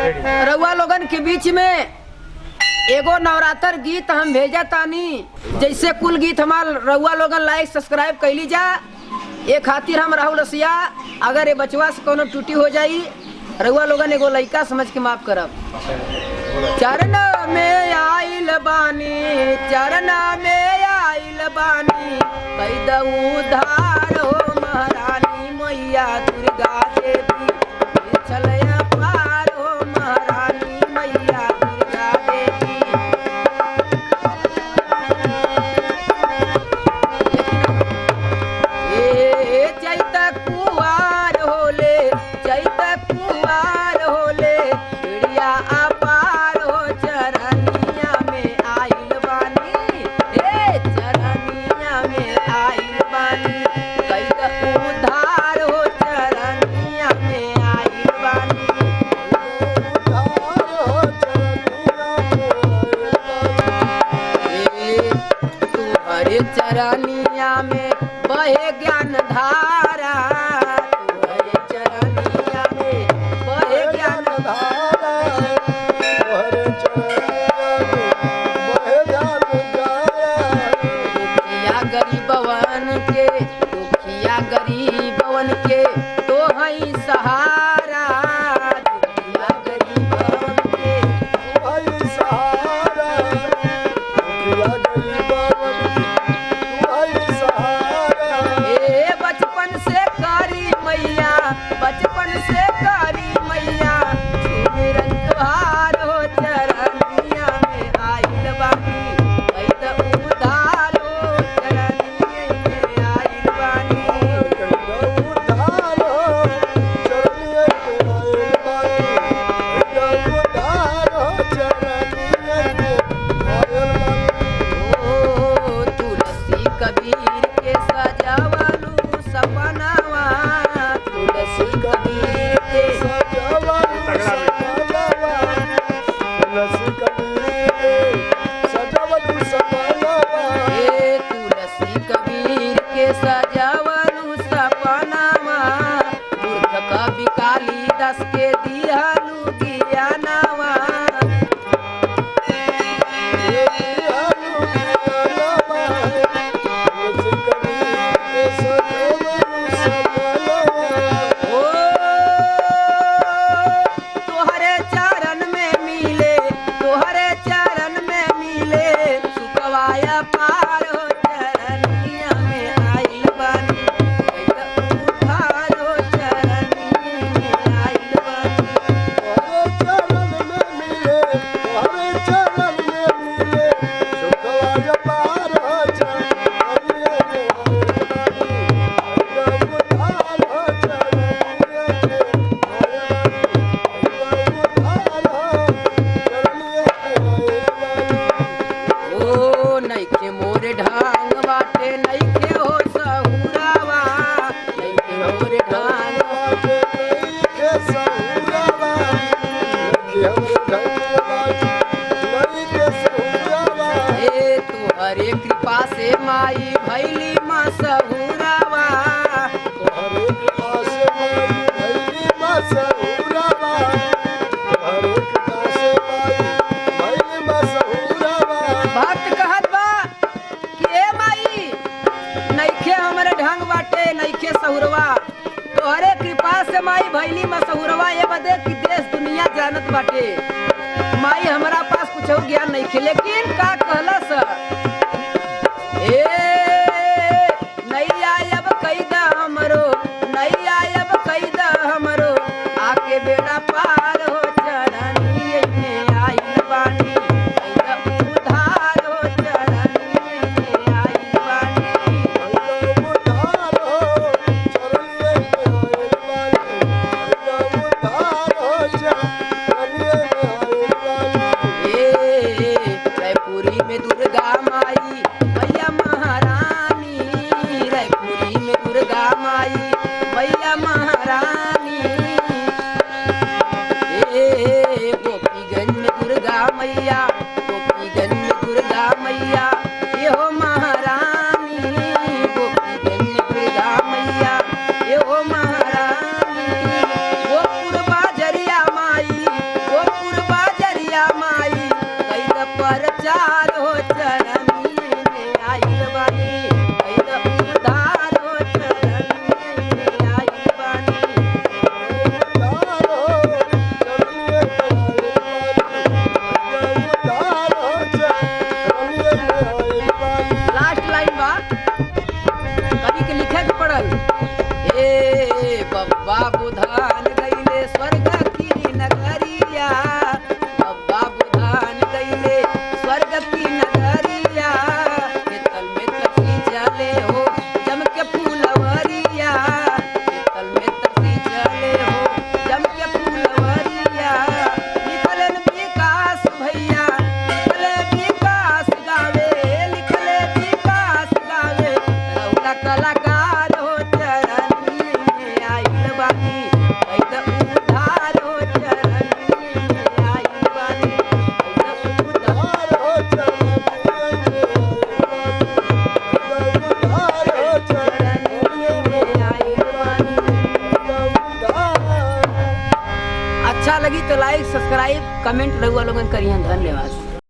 रउआ लोगन के बीच में एगो नवरात्र गीत हम भेजा तानी। जैसे कुल गीत हमार रउआ लोगन लाइक सब्सक्राइब कैली जा, ये खातिर हम राहुल रसिया। अगर ये बचवा से कोनो टूटी हो जाई, रउआ लोगन एगो लइका समझ के माफ करब। चरण में आइल बानी, चरण में आइल बानी, कई दऊ धार हो महारानी मैया दुर्गा देवी, चलया पार हो महारानी मैया दुर्गा देवी। ए चैत कुवार होले, चैत कुवार होले, चिड़िया अपार हो चरनिया में आइल बानी, ए चरनिया में आइल बानी, कई उधार हो चरनिया में आइल बानी। तुहरे चरनिया में बहे ज्ञान धारा, तुहरे चरनिया में बहे ज्ञान धारा, दुखिया गरीबवन के, दुखिया गरीबवन के तो हई सहारा, दुखिया गरीबवन के तो हई सहारा, ए बचपन से करी मैया, बचपन से करी मैया, सुमिरन तुहार हो चरनिया में आइल बानी, कई त उधार हो चरनिया में आइल बानी। ओ तुलसी कबीर के सजावलू सपनावा, तुलसी कबीर के ए तुलसी कबीर के सजावलू सपनावा, मूर्ख कवि कालिदास के दिहलू ज्ञानवा। ओ तोहरे चरण में मिले, तोहरे चरण में मिले, सुखवाया पार हो चरनिया में आइल बानी, कई उधार हो चरनिया में आइल बानी। ओ नइखे मोरे ढांग बाटे, नइखे हो सहुरावा, नइखे मोरे ढांग ए तुहरे कृपा से माई भैली माँ सहुरावा, भक्त कहत बा कि ए माई नइखे हमरे ढंग बाटे, नइखे सहुरवा, तोहरे कृपा से माई भैली माँ सहुरवा, ये बदे कि देश दुनिया जानत बाटे माई हमरा पास कुछ ज्ञान नइखे। लेकिन का कहलस, ए नैया अब कैदा हमरो, नैया अब कैदा हमरो, आके बेड़ा पार हो चरनिया में आइल बानी, कई उधार हो चरनिया में आइल बानी। ए रायपुरी में दुर्गा माई मैया महारानी, रायपुरी में दुर्गा माई मैया महारानी, ए गोपीगंज में दुर्गा मैया, गोपीगंज में दुर्गा मैया, ये हो महारानी, गोपीगंज में दुर्गा मैया, ये हो महारानी। वो पूर्वा जरिया माई, वो अच्छा लगी तो लाइक सब्सक्राइब कमेंट रहुआ लोगन करिए। धन्यवाद।